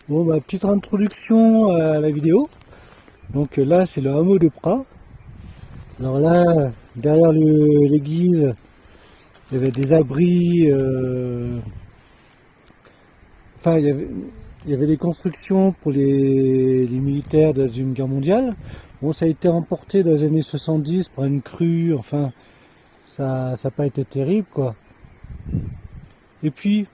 Bon, bah, petite introduction à la vidéo. Donc là, c'est le hameau de Prat. Alors là, derrière l'église, il y avait des abris. Enfin, il y avait des constructions pour les militaires de la Deuxième Guerre mondiale. Bon, ça a été emporté dans les années 70 par une crue. Enfin, ça n'a pas été terrible, quoi. Et puis,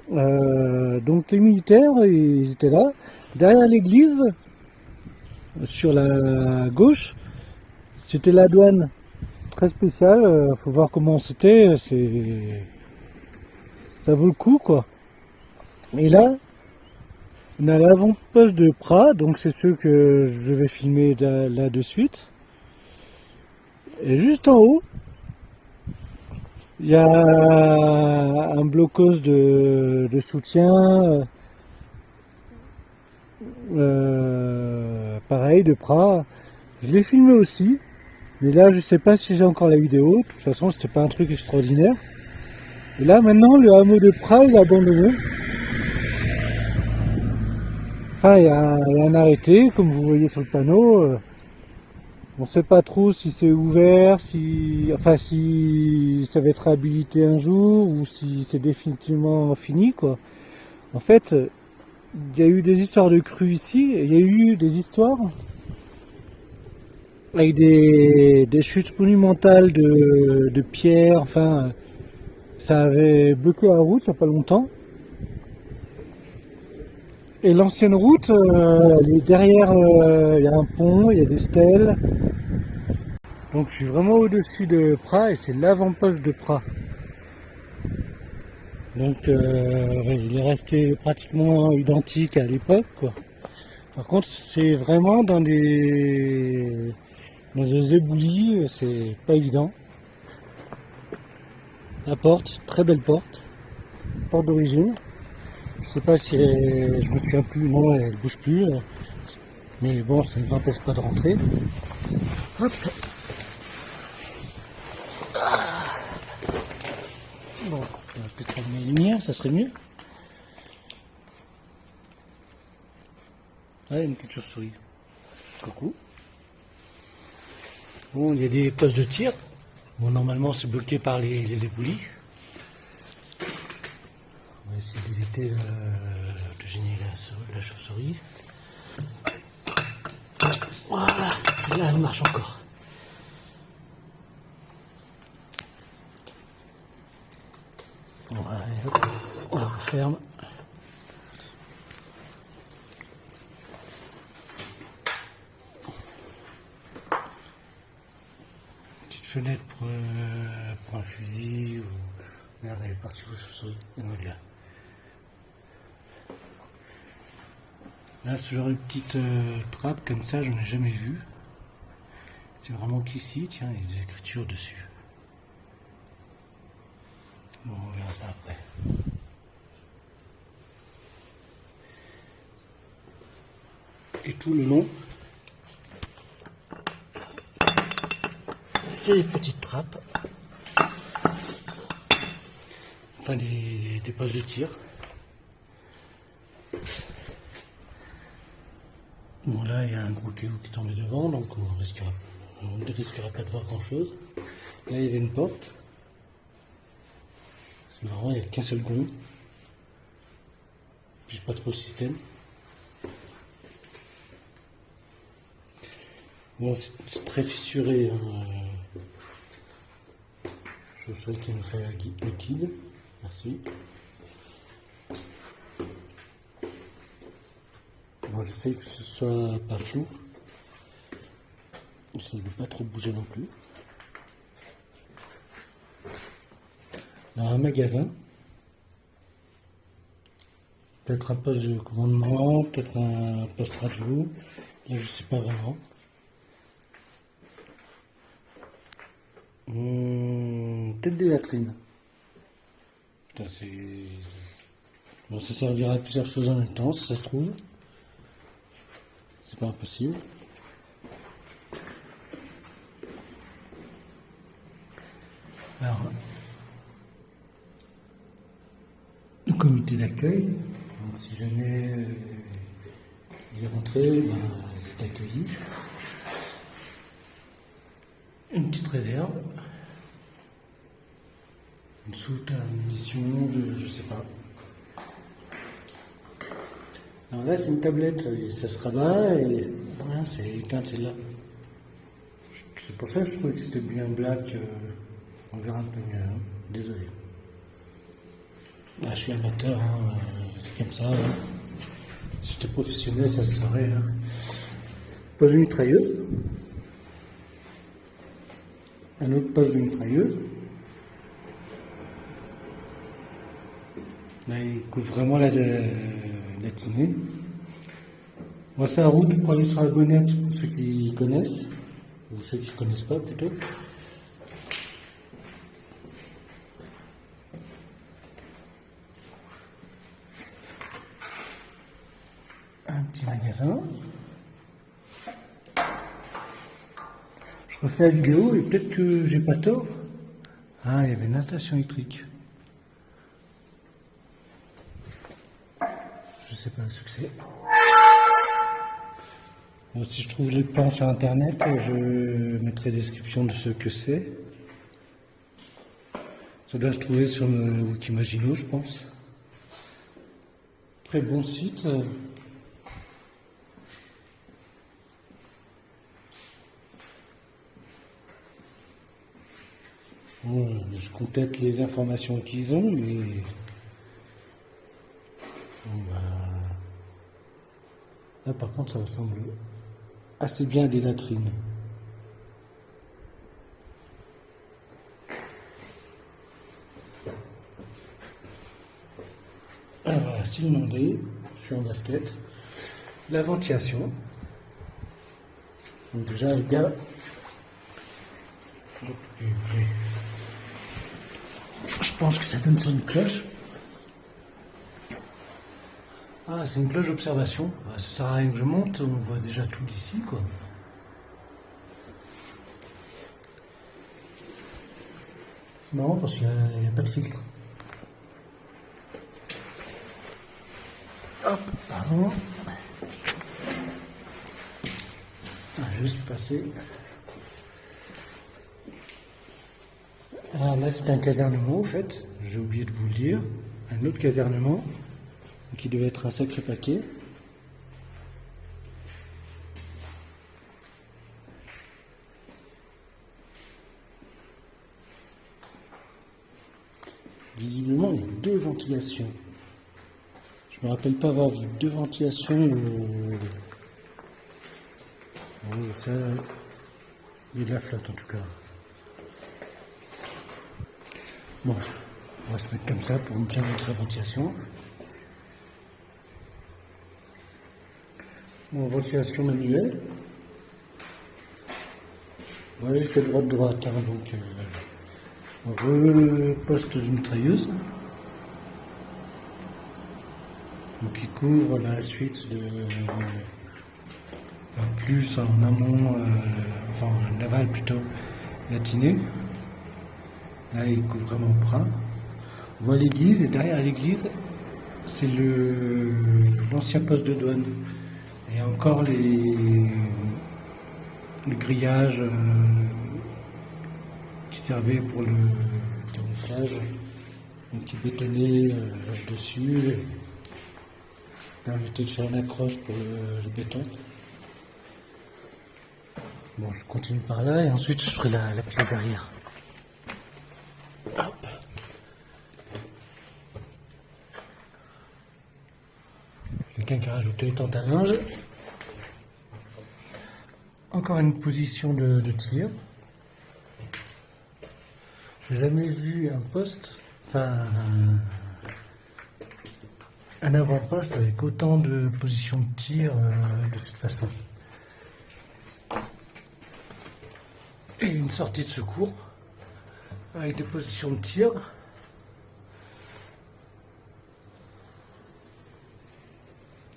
donc les militaires, ils étaient là. Derrière l'église, sur la gauche, c'était la douane. Très spécial, faut voir comment c'était, ça vaut le coup quoi. Et là, on a l'avant-poste de Prat, donc c'est ceux que je vais filmer là de suite. Et juste en haut, il y a un blocos de soutien, pareil de Prat. Je l'ai filmé aussi, mais là je sais pas si j'ai encore la vidéo. De toute façon, c'était pas un truc extraordinaire. Et là maintenant, le hameau de Prat il est abandonné. Enfin, il y a un arrêté, comme vous voyez sur le panneau. On ne sait pas trop si c'est ouvert, si ça va être habilité un jour ou si c'est définitivement fini, quoi. En fait, il y a eu des histoires de crues ici, et il y a eu des histoires avec des chutes monumentales de pierres. Enfin, ça avait bloqué la route il n'y a pas longtemps. Et l'ancienne route, elle est derrière, il y a un pont, il y a des stèles. Donc je suis vraiment au-dessus de Prat et c'est l'avant-poste de Prat. Donc ouais, il est resté pratiquement identique à l'époque, quoi. Par contre, c'est vraiment dans des éboulis, c'est pas évident. La porte, très belle porte d'origine. Je sais pas si je me souviens plus, non, elle bouge plus. Mais bon, ça ne nous empêche pas de rentrer. Hop. Bon, on va peut-être allumer les lumières, ça serait mieux. Ouais, une petite chauve-souris. Coucou. Bon, il y a des postes de tir. Bon, normalement, c'est bloqué par les éboulis. On va essayer d'éviter de gêner la chauve-souris. Voilà, celle-là, elle marche encore. Voilà, et hop, on la referme. Petite fenêtre pour un fusil ou... Merde, elle est partie où la chauve-souris? Elle est là. Là, ce genre de petite trappe comme ça, j'en ai jamais vu. C'est vraiment qu'ici, tiens, il y a des écritures dessus. Bon, on verra ça après. Et tout le long, c'est des petites trappes. Enfin, des postes de tir. Bon, là, il y a un gros caillou qui est tombé devant, donc on ne risquera pas de voir grand-chose. Là, il y avait une porte. C'est marrant, il n'y a qu'un seul gond. Je sais pas trop le système. Bon, c'est très fissuré. Je sais qu'il nous fait liquide. Merci. Bon, j'essaye que ce soit pas flou. J'essaye de pas trop bouger non plus. Là, un magasin. Peut-être un poste de commandement, peut-être un poste radio. Là, je sais pas vraiment. Peut-être des latrines. Putain, bon, ça servira à plusieurs choses en même temps, si ça se trouve. C'est pas impossible. Alors, le comité d'accueil, si jamais vous rentrez, c'est accueilli. Une petite réserve. Une soute à munitions, je sais pas. Alors là, c'est une tablette, ça se rabat et voilà, c'est éteint, c'est là. C'est pour ça que je trouvais que c'était bien black. On verra un peu mieux. Hein. Désolé. Je suis amateur, hein, c'est comme ça. Hein. Si j'étais professionnel, ça se saurait. Hein. Poche de mitrailleuse. Un autre poche de mitrailleuse. Là, il couvre vraiment la tinée. Moi, c'est un route pour aller sur la bonnette pour ceux qui connaissent, ou ceux qui ne connaissent pas plutôt. Un petit magasin. Je refais la vidéo et peut-être que j'ai pas tort. Ah, il y avait une installation électrique. Je sais pas ce que c'est. Bon, si je trouve les plans sur internet, je mettrai description de ce que c'est. Ça doit se trouver sur le Wikimagino, je pense. Très bon site. Bon, je complète les informations qu'ils ont, mais bon, là par contre ça ressemble assez bien à des latrines. Alors voilà, si vous demandez, je suis en basket. La ventilation. Donc déjà le gars. Je pense que ça donne sur une cloche. Ah, c'est une cloche d'observation. Ça sert à rien que je monte, on voit déjà tout d'ici, quoi. Non, parce qu'il n'y a pas de filtre. Hop, pardon. Juste passer. Alors là, c'est un casernement, en fait. J'ai oublié de vous le dire. Un autre casernement, qui devait être un sacré paquet. Visiblement, il y a deux ventilations. Je me rappelle pas avoir vu deux ventilations. Bon, ça, il y a de la flotte en tout cas. Bon, on va se mettre comme ça pour bien montrer la ventilation. Bon, ventilation manuelle. Moi j'ai fait droite, hein, donc poste de mitrailleuse. Donc il couvre la suite de plus en amont, enfin en aval plutôt, la tinée. Là il couvre vraiment le bras. On voit l'église et derrière l'église c'est l'ancien poste de douane. Et encore le grillage qui servait pour le camouflage, donc qui bétonnait dessus, permettait de faire une accroche pour le béton. Bon, je continue par là et ensuite je ferai la pièce derrière. Hop. Quelqu'un qui a rajouté tant à linge. Encore une position de tir. J'ai jamais vu un poste, enfin un avant-poste avec autant de positions de tir de cette façon. Et une sortie de secours avec des positions de tir.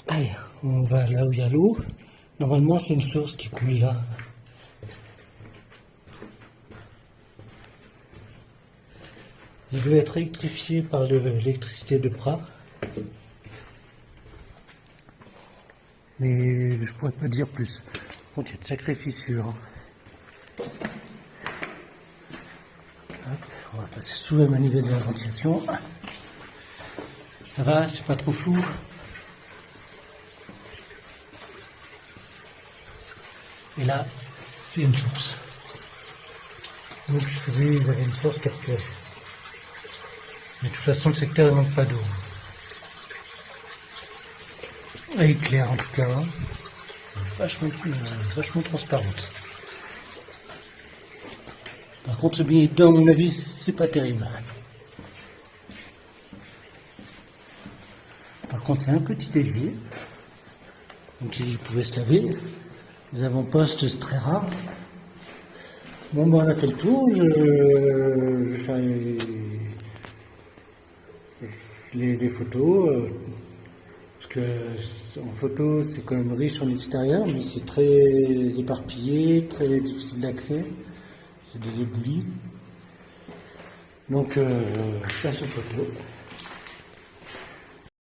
Allez, on va là où il y a l'eau. Normalement, c'est une source qui coule là. Il doit être électrifié par l'électricité de Prat. Mais je pourrais pas dire plus. Par contre, il y a de sacrées fissures. Hop, on va passer sous la manivelle de la ventilation. Ça va, c'est pas trop flou. Et là, c'est une source. Donc ils avaient une source capturée. Mais de toute façon, le secteur ne manque pas d'eau. Elle est claire en tout cas. Vachement transparente. Par contre, ce billet dedans, à mon avis, c'est pas terrible. Par contre, c'est un petit évier. Donc il pouvait se laver. Les avant-postes, c'est très rare. Bon, ben, on a fait le tour. Je vais faire les photos. Parce que en photo, c'est quand même riche en extérieur, mais c'est très éparpillé, très difficile d'accès. C'est des éboulis. Donc, je passe aux photos.